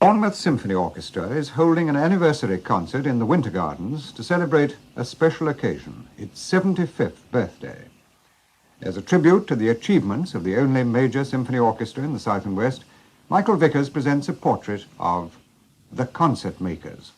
Bournemouth Symphony Orchestra is holding an anniversary concert in the Winter Gardens to celebrate a special occasion, its 75th birthday. As a tribute to the achievements of the only major symphony orchestra in the South and West, Michael Vickers presents a portrait of the concert makers.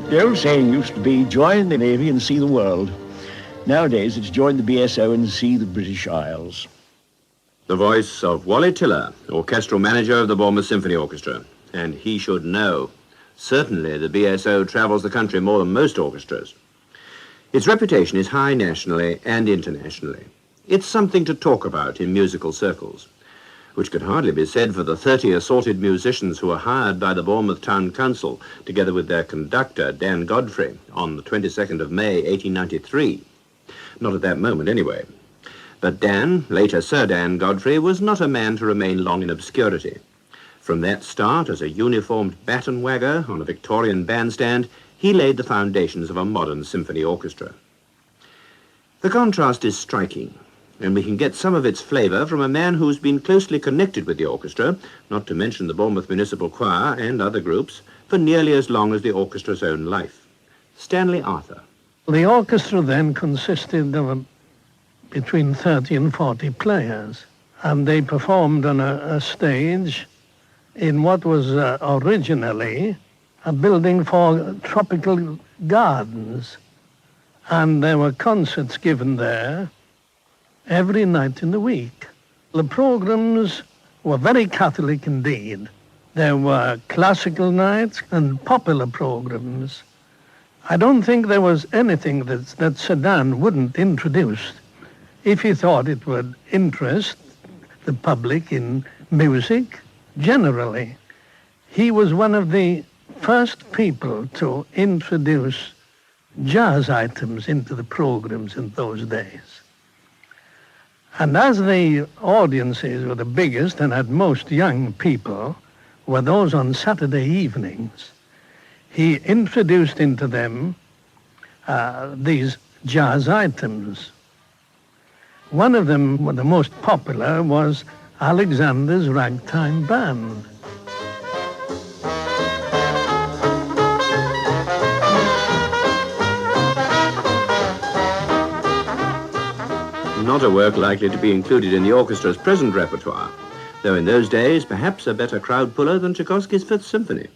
The old saying used to be, join the Navy and see the world. Nowadays, it's join the BSO and see the British Isles. The voice of Wally Tiller, orchestral manager of the Bournemouth Symphony Orchestra. And he should know. Certainly, the BSO travels the country more than most orchestras. Its reputation is high nationally and internationally. It's something to talk about in musical circles, which could hardly be said for the 30 assorted musicians who were hired by the Bournemouth Town Council, together with their conductor, Dan Godfrey, on the 22nd of May, 1893. Not at that moment, anyway. But Dan, later Sir Dan Godfrey, was not a man to remain long in obscurity. From that start, as a uniformed baton wagger on a Victorian bandstand, he laid the foundations of a modern symphony orchestra. The contrast is striking, and we can get some of its flavour from a man who's been closely connected with the orchestra, not to mention the Bournemouth Municipal Choir and other groups, for nearly as long as the orchestra's own life. Stanley Arthur. The orchestra then consisted of between 30 and 40 players, and they performed on a stage in what was originally a building for tropical gardens, and there were concerts given there every night in the week. The programs were very Catholic indeed. There were classical nights and popular programs. I don't think there was anything that Sir Dan wouldn't introduce if he thought it would interest the public in music generally. He was one of the first people to introduce jazz items into the programs in those days. And as the audiences were the biggest and had most young people, were those on Saturday evenings, he introduced into them these jazz items. One of them, the most popular, was Alexander's Ragtime Band. Not a work likely to be included in the orchestra's present repertoire, though in those days perhaps a better crowd puller than Tchaikovsky's Fifth Symphony.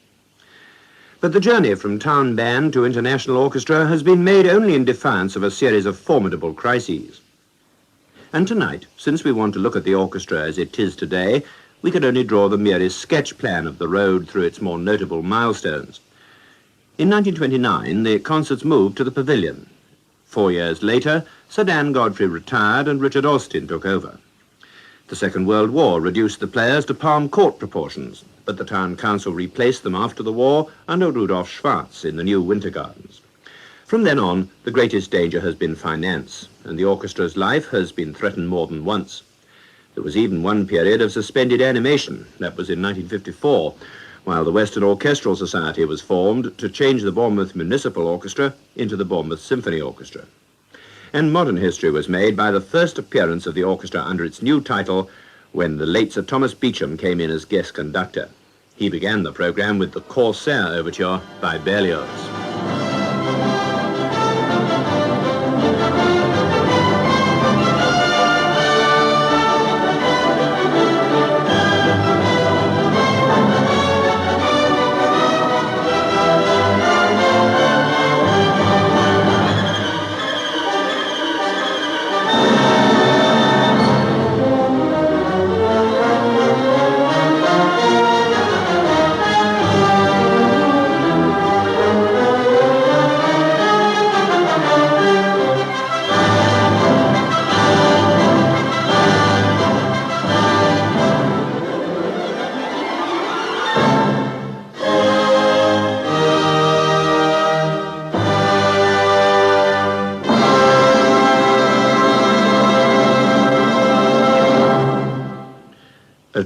But the journey from town band to international orchestra has been made only in defiance of a series of formidable crises. And tonight, since we want to look at the orchestra as it is today, we can only draw the merest sketch plan of the road through its more notable milestones. In 1929, the concerts moved to the Pavilion. 4 years later, Sir Dan Godfrey retired and Richard Austin took over. The Second World War reduced the players to Palm Court proportions, but the Town Council replaced them after the war under Rudolf Schwarz in the new Winter Gardens. From then on, the greatest danger has been finance, and the orchestra's life has been threatened more than once. There was even one period of suspended animation, that was in 1954, while the Western Orchestral Society was formed to change the Bournemouth Municipal Orchestra into the Bournemouth Symphony Orchestra. And modern history was made by the first appearance of the orchestra under its new title when the late Sir Thomas Beecham came in as guest conductor. He began the program with the Corsair Overture by Berlioz.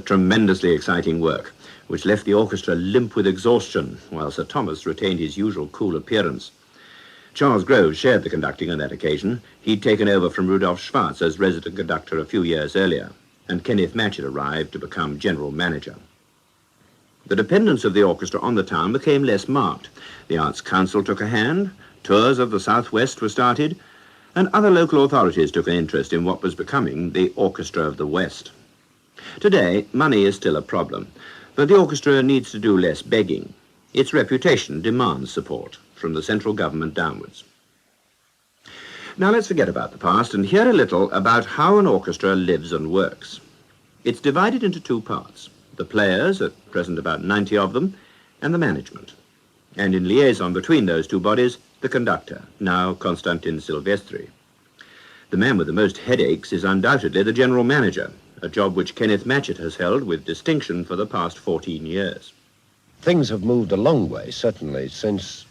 tremendously exciting work, which left the orchestra limp with exhaustion, while Sir Thomas retained his usual cool appearance. Charles Groves shared the conducting on that occasion. He'd taken over from Rudolf Schwarz as resident conductor a few years earlier, and Kenneth Matchett arrived to become general manager. The dependence of the orchestra on the town became less marked. The Arts Council took a hand, tours of the Southwest were started, and other local authorities took an interest in what was becoming the Orchestra of the West. Today, money is still a problem, but the orchestra needs to do less begging. Its reputation demands support from the central government downwards. Now let's forget about the past and hear a little about how an orchestra lives and works. It's divided into two parts: the players, at present about 90 of them, and the management. And in liaison between those two bodies, the conductor, now Constantin Silvestri. The man with the most headaches is undoubtedly the general manager, a job which Kenneth Matchett has held with distinction for the past 14 years. Things have moved a long way, certainly, since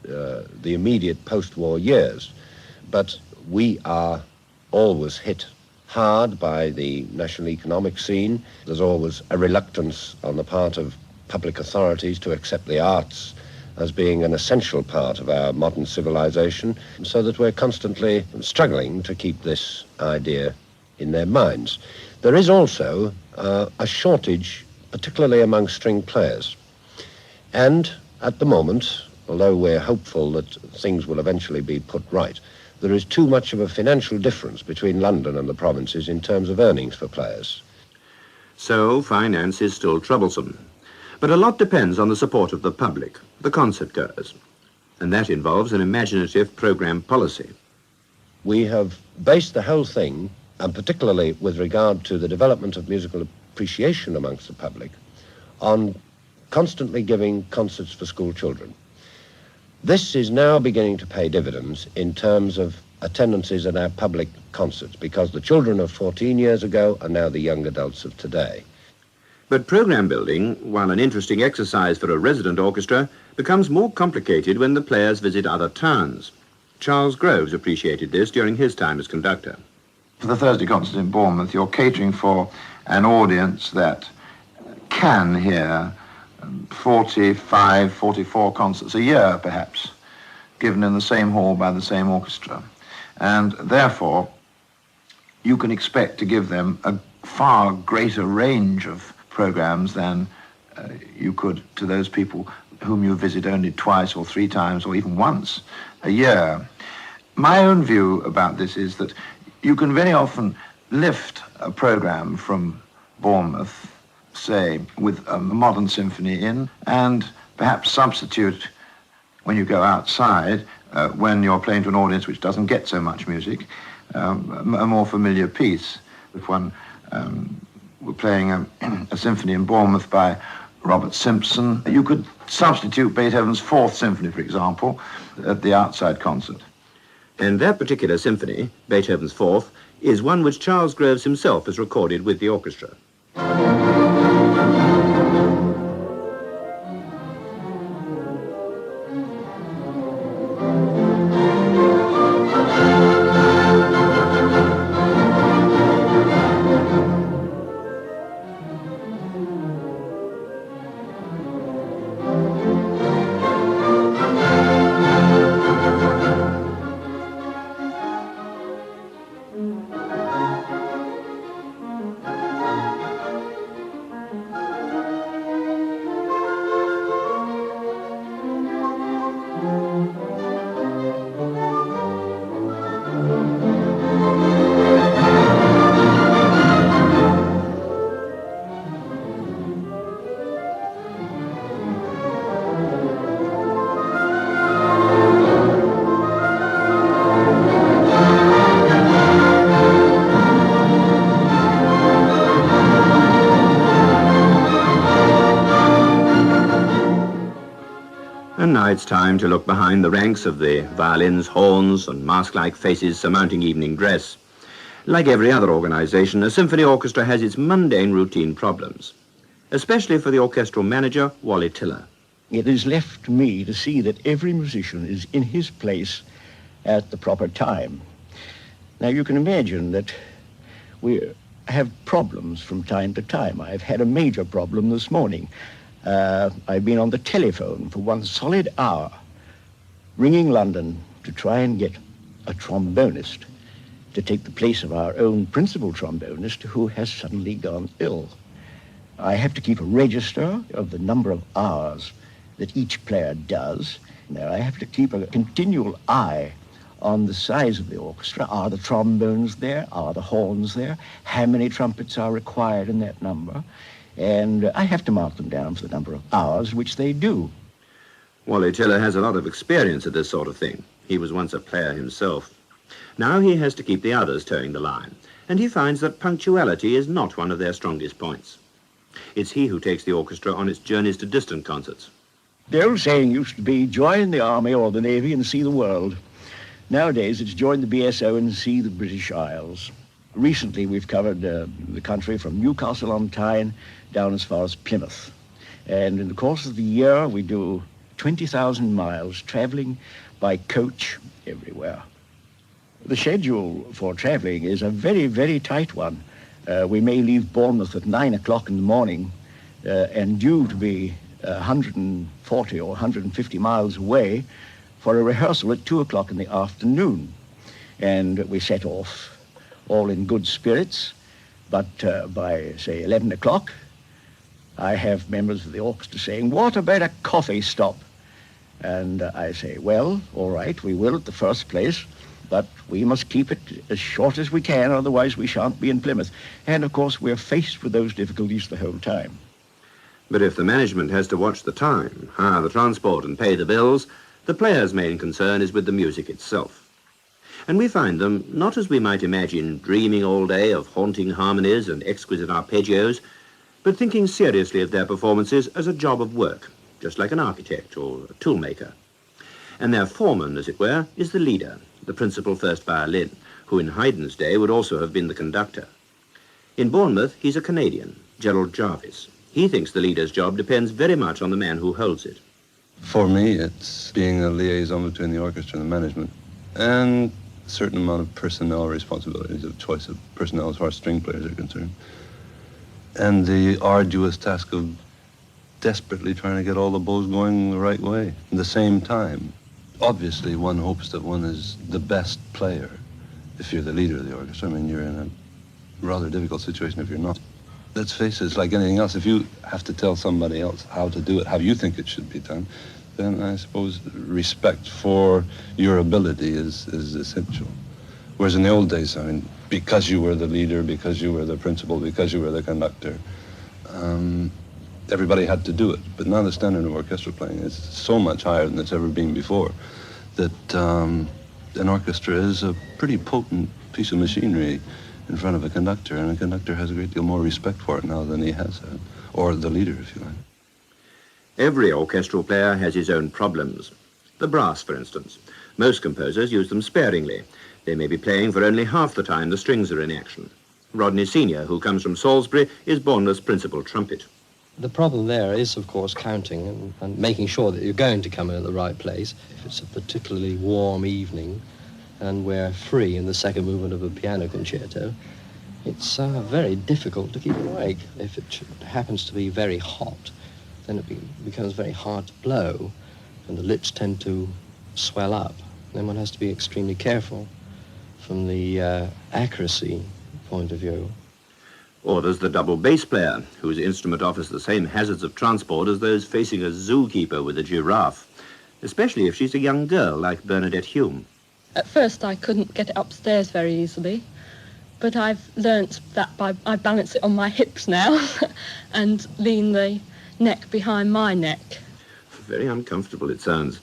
the immediate post-war years, but we are always hit hard by the national economic scene. There's always a reluctance on the part of public authorities to accept the arts as being an essential part of our modern civilization, so that we're constantly struggling to keep this idea in their minds. There is also a shortage, particularly among string players. And at the moment, although we're hopeful that things will eventually be put right, there is too much of a financial difference between London and the provinces in terms of earnings for players. So finance is still troublesome. But a lot depends on the support of the public, the concertgoers, and that involves an imaginative program policy. We have based the whole thing, and particularly with regard to the development of musical appreciation amongst the public, on constantly giving concerts for school children. This is now beginning to pay dividends in terms of attendances at our public concerts, because the children of 14 years ago are now the young adults of today. But program building, while an interesting exercise for a resident orchestra, becomes more complicated when the players visit other towns. Charles Groves appreciated this during his time as conductor. For the Thursday concert in Bournemouth, you're catering for an audience that can hear 45, 44 concerts a year, perhaps, given in the same hall by the same orchestra. And therefore, you can expect to give them a far greater range of programs than you could to those people whom you visit only twice or three times or even once a year. My own view about this is that you can very often lift a program from Bournemouth, say, with a modern symphony in, and perhaps substitute, when you go outside, when you're playing to an audience which doesn't get so much music, a more familiar piece. If one were playing a symphony in Bournemouth by Robert Simpson, you could substitute Beethoven's Fourth Symphony, for example, at the outside concert. And that particular symphony, Beethoven's Fourth, is one which Charles Groves himself has recorded with the orchestra. And now it's time to look behind the ranks of the violins, horns, and mask-like faces surmounting evening dress. Like every other organization, a symphony orchestra has its mundane routine problems, especially for the orchestral manager, Wally Tiller. It is left to me to see that every musician is in his place at the proper time. Now, you can imagine that we're have problems from time to time. I've had a major problem this morning. I've been on the telephone for 1 solid hour, ringing London to try and get a trombonist to take the place of our own principal trombonist who has suddenly gone ill. I have to keep a register of the number of hours that each player does. Now, I have to keep a continual eye on the size of the orchestra. Are the trombones there? Are the horns there? How many trumpets are required in that number? And I have to mark them down for the number of hours which they do. Wally Tiller has a lot of experience at this sort of thing. He was once a player himself. Now he has to keep the others towing the line, and he finds that punctuality is not one of their strongest points. It's he who takes the orchestra on its journeys to distant concerts. The old saying used to be, join the army or the navy and see the world. Nowadays, it's join the BSO and see the British Isles. Recently, we've covered the country from Newcastle on Tyne down as far as Plymouth. And in the course of the year, we do 20,000 miles traveling by coach everywhere. The schedule for traveling is a very, very tight one. We may leave Bournemouth at 9 o'clock in the morning and due to be 140 or 150 miles away for a rehearsal at 2 o'clock in the afternoon. And we set off all in good spirits, but by, say, 11 o'clock, I have members of the orchestra saying, what about a coffee stop? And I say, well, all right, we will at the first place, but we must keep it as short as we can, otherwise we shan't be in Plymouth. And, of course, we're faced with those difficulties the whole time. But if the management has to watch the time, hire the transport and pay the bills, the player's main concern is with the music itself. And we find them, not as we might imagine, dreaming all day of haunting harmonies and exquisite arpeggios, but thinking seriously of their performances as a job of work, just like an architect or a toolmaker. And their foreman, as it were, is the leader, the principal first violin, who in Haydn's day would also have been the conductor. In Bournemouth, he's a Canadian, Gerald Jarvis. He thinks the leader's job depends very much on the man who holds it. For me, it's being a liaison between the orchestra and the management, and a certain amount of personnel responsibilities, of choice of personnel as far as string players are concerned, and the arduous task of desperately trying to get all the bows going the right way at the same time. Obviously, one hopes that one is the best player if you're the leader of the orchestra. I mean, you're in a rather difficult situation if you're not. Let's face it, it's like anything else. If you have to tell somebody else how to do it, how you think it should be done, then I suppose respect for your ability is essential. Whereas in the old days, I mean, because you were the leader, because you were the principal, because you were the conductor, everybody had to do it. But now the standard of orchestral playing is so much higher than it's ever been before that an orchestra is a pretty potent piece of machinery in front of a conductor, and a conductor has a great deal more respect for it now than he has had, or the leader, if you like. Every orchestral player has his own problems. The brass, for instance. Most composers use them sparingly. They may be playing for only half the time the strings are in action. Rodney Senior, who comes from Salisbury, is Bournemouth's principal trumpet. The problem there is, of course, counting and making sure that you're going to come in at the right place. If it's a particularly warm evening and we're free in the second movement of a piano concerto, it's very difficult to keep awake. If it happens to be very hot, then it becomes very hard to blow, and the lips tend to swell up. Then one has to be extremely careful from the accuracy point of view. Or there's the double bass player, whose instrument offers the same hazards of transport as those facing a zookeeper with a giraffe, especially if she's a young girl like Bernadette Hume. At first I couldn't get it upstairs very easily, but I've learnt that I balance it on my hips now and lean the neck behind my neck. Very uncomfortable, it sounds.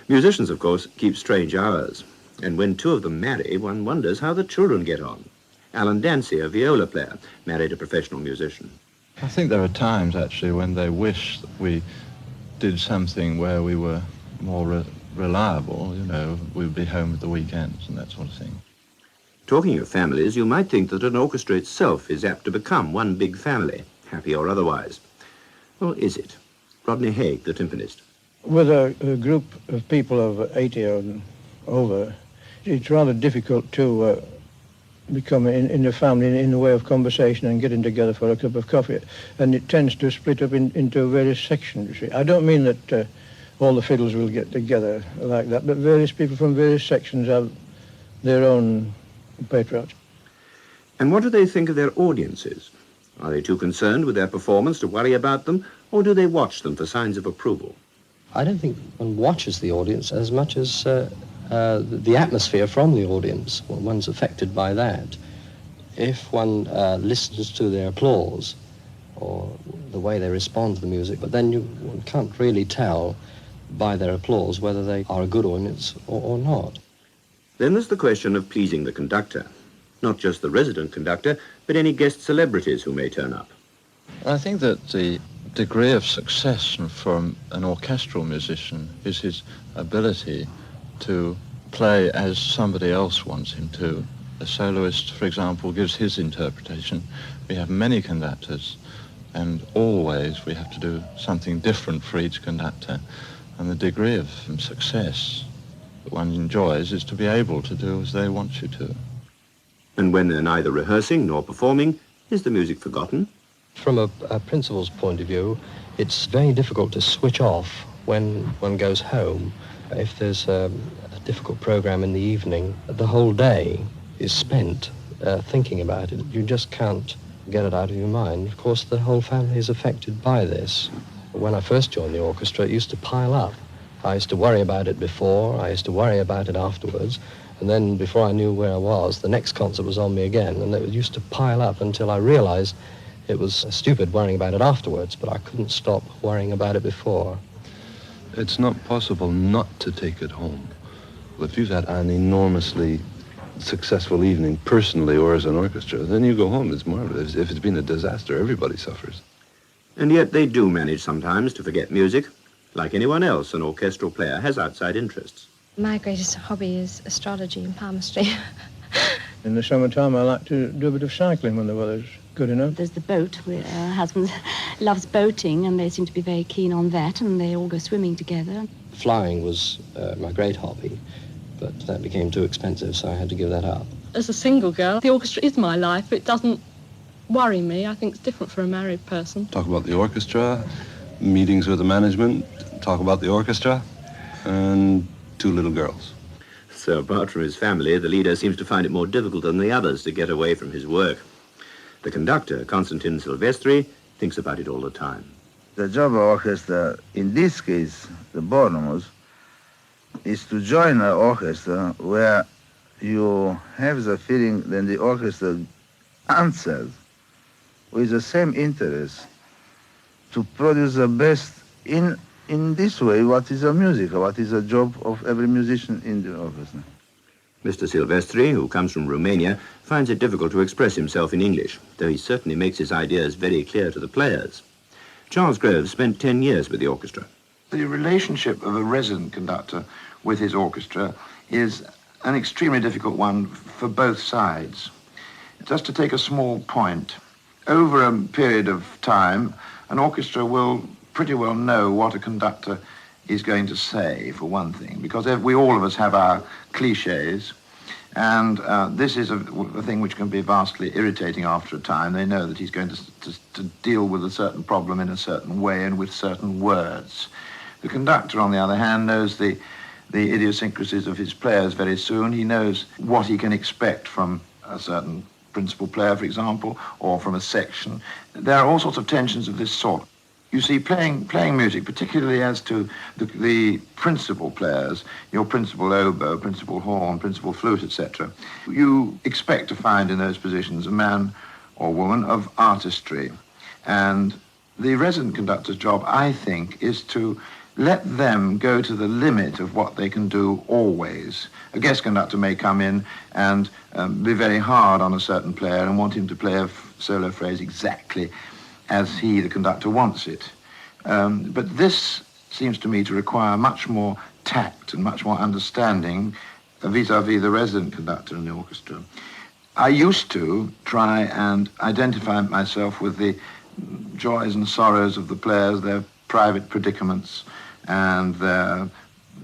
Musicians, of course, keep strange hours, and when two of them marry, one wonders how the children get on. Alan Dancy, a viola player, married a professional musician. I think there are times, actually, when they wish that we did something where we were more reliable, you know, we would be home at the weekends and that sort of thing. Talking of families, you might think that an orchestra itself is apt to become one big family, happy or otherwise. Well, is it? Rodney Haig, the timpanist. With a group of people of 80 and over, it's rather difficult to become in the family in the way of conversation and getting together for a cup of coffee. And it tends to split up into various sections, you see. I don't mean that all the fiddles will get together like that, but various people from various sections have their own patriots. And what do they think of their audiences? Are they too concerned with their performance to worry about them, or do they watch them for signs of approval? I don't think one watches the audience as much as the atmosphere from the audience. One's affected by that. If one listens to their applause or the way they respond to the music, but then one can't really tell by their applause whether they are a good audience or not. Then there's the question of pleasing the conductor. Not just the resident conductor, but any guest celebrities who may turn up. I think that the degree of success from an orchestral musician is his ability to play as somebody else wants him to. A soloist, for example, gives his interpretation. We have many conductors, and always we have to do something different for each conductor. And the degree of success that one enjoys is to be able to do as they want you to. And when they're neither rehearsing nor performing, is the music forgotten? From a principal's point of view, it's very difficult to switch off when one goes home. If there's a difficult program in the evening, the whole day is spent thinking about it. You just can't get it out of your mind. Of course, the whole family is affected by this. When I first joined the orchestra, it used to pile up. I used to worry about it before, I used to worry about it afterwards, and then before I knew where I was, the next concert was on me again, and it used to pile up until I realized it was stupid worrying about it afterwards, but I couldn't stop worrying about it before. It's not possible not to take it home. If you've had an enormously successful evening personally or as an orchestra, then you go home, it's marvelous. If it's been a disaster, everybody suffers. And yet they do manage sometimes to forget music. Like anyone else, an orchestral player has outside interests. My greatest hobby is astrology and palmistry. In the summertime, I like to do a bit of cycling when the weather's good enough. There's the boat, where husband loves boating, and they seem to be very keen on that, and they all go swimming together. Flying was my great hobby, but that became too expensive, so I had to give that up. As a single girl, the orchestra is my life. It doesn't worry me. I think it's different for a married person. Talk about the orchestra, meetings with the management, talk about the orchestra, and 2 little girls. So apart from his family, the leader seems to find it more difficult than the others to get away from his work. The conductor, Constantin Silvestri, thinks about it all the time. The job of orchestra, in this case, the Bournemouth, is to join an orchestra where you have the feeling that the orchestra answers with the same interest to produce the best in this way, what is a music, what is a job of every musician in the orchestra. Mr. Silvestri, who comes from Romania, finds it difficult to express himself in English, though he certainly makes his ideas very clear to the players. Charles Groves spent 10 years with the orchestra. The relationship of a resident conductor with his orchestra is an extremely difficult one for both sides. Just to take a small point, over a period of time, an orchestra will pretty well know what a conductor is going to say, for one thing, because all of us have our cliches, and this is a thing which can be vastly irritating after a time. They know that he's going to deal with a certain problem in a certain way and with certain words. The conductor, on the other hand, knows the idiosyncrasies of his players very soon. He knows what he can expect from a certain principal player, for example, or from a section. There are all sorts of tensions of this sort. You see, playing music, particularly as to the principal players, your principal oboe, principal horn, principal flute, etc., you expect to find in those positions a man or woman of artistry. And the resident conductor's job, I think, is to let them go to the limit of what they can do always. A guest conductor may come in and be very hard on a certain player and want him to play a solo phrase exactly as he, the conductor, wants it. But this seems to me to require much more tact and much more understanding vis-à-vis the resident conductor in the orchestra. I used to try and identify myself with the joys and sorrows of the players, their private predicaments and their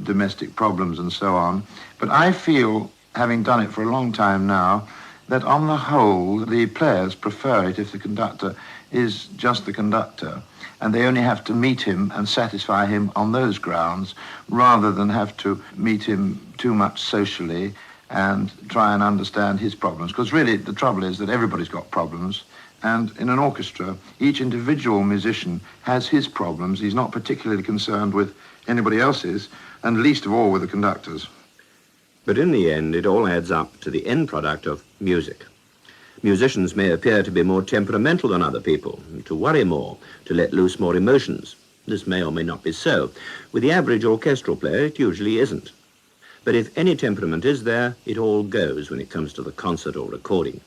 domestic problems and so on. But I feel, having done it for a long time now, that on the whole, the players prefer it if the conductor is just the conductor, and they only have to meet him and satisfy him on those grounds, rather than have to meet him too much socially and try and understand his problems. Because really, the trouble is that everybody's got problems, and in an orchestra, each individual musician has his problems. He's not particularly concerned with anybody else's, and least of all with the conductors. But in the end, it all adds up to the end product of music. Musicians may appear to be more temperamental than other people, to worry more, to let loose more emotions. This may or may not be so. With the average orchestral player, it usually isn't. But if any temperament is there, it all goes when it comes to the concert or recording.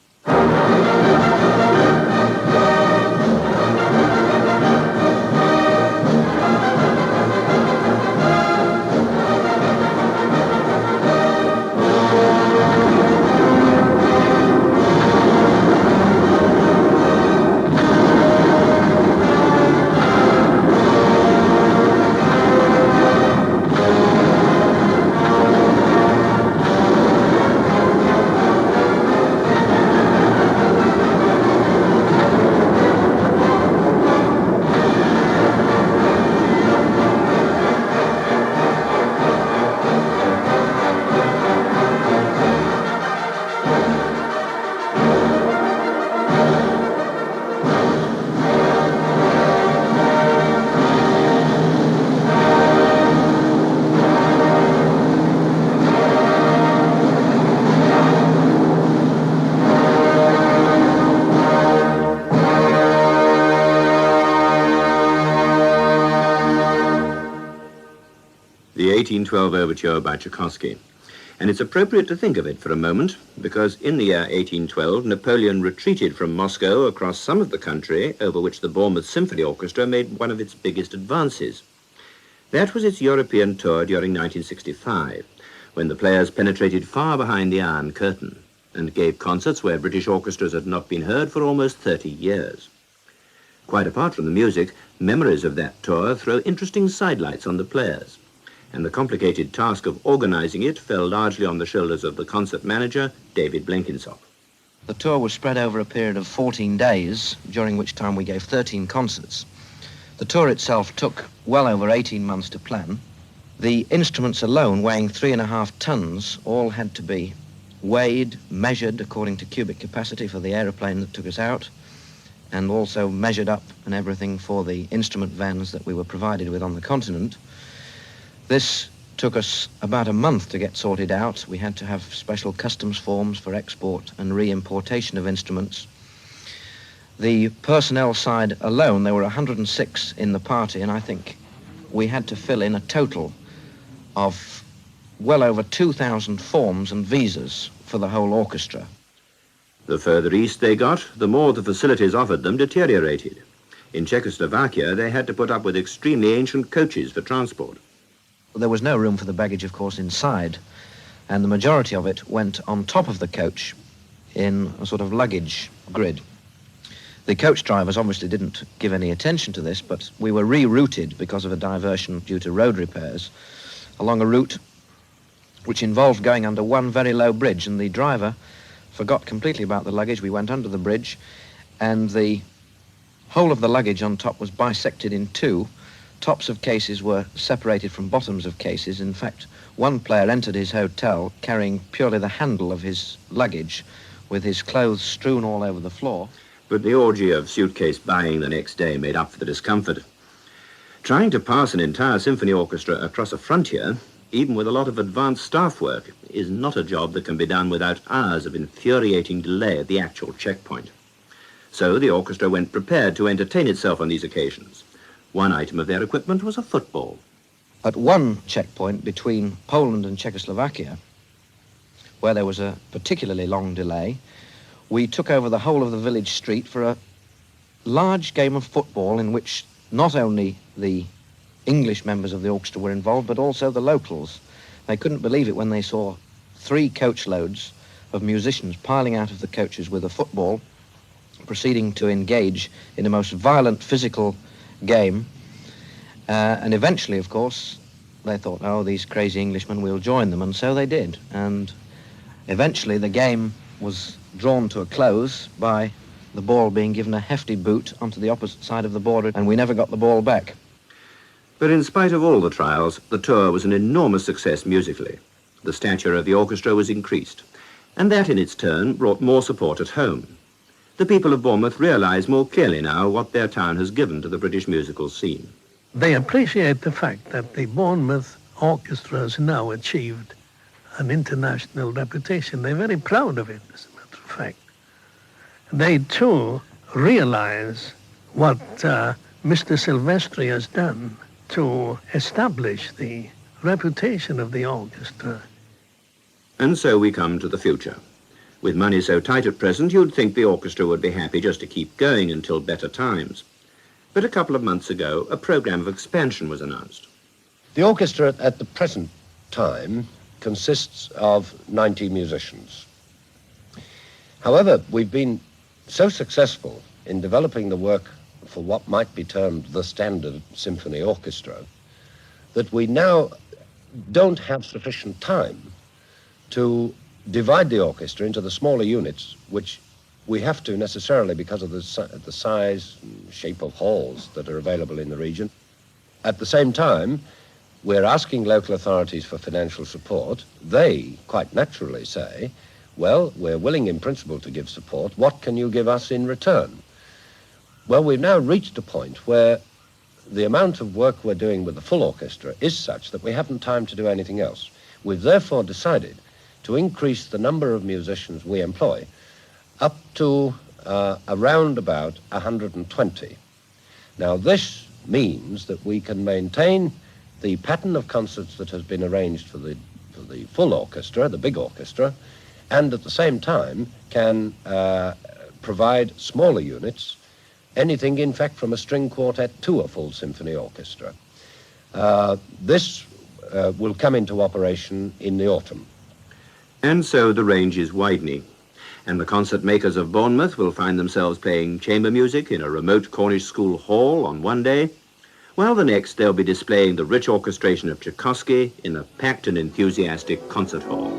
The 1812 Overture by Tchaikovsky. And it's appropriate to think of it for a moment, because in the year 1812, Napoleon retreated from Moscow across some of the country over which the Bournemouth Symphony Orchestra made one of its biggest advances. That was its European tour during 1965, when the players penetrated far behind the Iron Curtain and gave concerts where British orchestras had not been heard for almost 30 years. Quite apart from the music, memories of that tour throw interesting sidelights on the players, and the complicated task of organizing it fell largely on the shoulders of the concert manager, David Blenkinsop. The tour was spread over a period of 14 days, during which time we gave 13 concerts. The tour itself took well over 18 months to plan. The instruments alone, weighing 3.5 tons, all had to be weighed, measured according to cubic capacity for the aeroplane that took us out, and also measured up and everything for the instrument vans that we were provided with on the continent. This took us about a month to get sorted out. We had to have special customs forms for export and re-importation of instruments. The personnel side alone, there were 106 in the party, and I think we had to fill in a total of well over 2,000 forms and visas for the whole orchestra. The further east they got, the more the facilities offered them deteriorated. In Czechoslovakia, they had to put up with extremely ancient coaches for transport. There was no room for the baggage, of course, inside, and the majority of it went on top of the coach in a sort of luggage grid. The coach drivers obviously didn't give any attention to this, but we were rerouted because of a diversion due to road repairs along a route which involved going under one very low bridge, and the driver forgot completely about the luggage. We went under the bridge, and the whole of the luggage on top was bisected in two. Tops of cases were separated from bottoms of cases. In fact, one player entered his hotel carrying purely the handle of his luggage, with his clothes strewn all over the floor. But the orgy of suitcase buying the next day made up for the discomfort. Trying to pass an entire symphony orchestra across a frontier, even with a lot of advanced staff work, is not a job that can be done without hours of infuriating delay at the actual checkpoint. So the orchestra went prepared to entertain itself on these occasions. One item of their equipment was a football. At one checkpoint between Poland and Czechoslovakia, where there was a particularly long delay, we took over the whole of the village street for a large game of football in which not only the English members of the orchestra were involved, but also the locals. They couldn't believe it when they saw 3 coachloads of musicians piling out of the coaches with a football, proceeding to engage in a most violent physical game. And eventually, of course, they thought, oh, these crazy Englishmen will join them, and so they did. And eventually the game was drawn to a close by the ball being given a hefty boot onto the opposite side of the border, and we never got the ball back. But in spite of all the trials, the tour was an enormous success musically. The stature of the orchestra was increased, and that in its turn brought more support at home. The people of Bournemouth realise more clearly now what their town has given to the British musical scene. They appreciate the fact that the Bournemouth Orchestra has now achieved an international reputation. They're very proud of it, as a matter of fact. They, too, realize what Mr. Silvestri has done to establish the reputation of the orchestra. And so we come to the future. With money so tight at present, you'd think the orchestra would be happy just to keep going until better times. But a couple of months ago, a programme of expansion was announced. The orchestra at the present time consists of 90 musicians. However, we've been so successful in developing the work for what might be termed the standard symphony orchestra that we now don't have sufficient time to divide the orchestra into the smaller units, which we have to necessarily because of the size and shape of halls that are available in the region. At the same time, we're asking local authorities for financial support. They quite naturally say, well, we're willing in principle to give support. What can you give us in return? Well, we've now reached a point where the amount of work we're doing with the full orchestra is such that we haven't time to do anything else. We've therefore decided to increase the number of musicians we employ up to around about 120. Now, this means that we can maintain the pattern of concerts that has been arranged for the full orchestra, the big orchestra, and at the same time can provide smaller units, anything, in fact, from a string quartet to a full symphony orchestra. This will come into operation in the autumn. And so the range is widening, and the concert makers of Bournemouth will find themselves playing chamber music in a remote Cornish school hall on one day, while the next they'll be displaying the rich orchestration of Tchaikovsky in a packed and enthusiastic concert hall.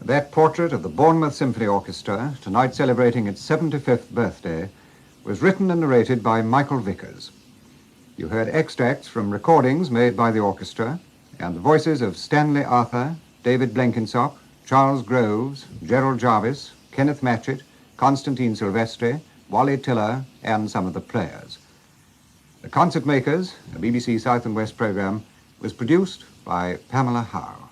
That portrait of the Bournemouth Symphony Orchestra, tonight celebrating its 75th birthday, was written and narrated by Michael Vickers. You heard extracts from recordings made by the orchestra and the voices of Stanley Arthur, David Blenkinsop, Charles Groves, Gerald Jarvis, Kenneth Matchett, Constantin Silvestri, Wally Tiller, and some of the players. The Concert Makers, a BBC South and West programme, was produced by Pamela Howe.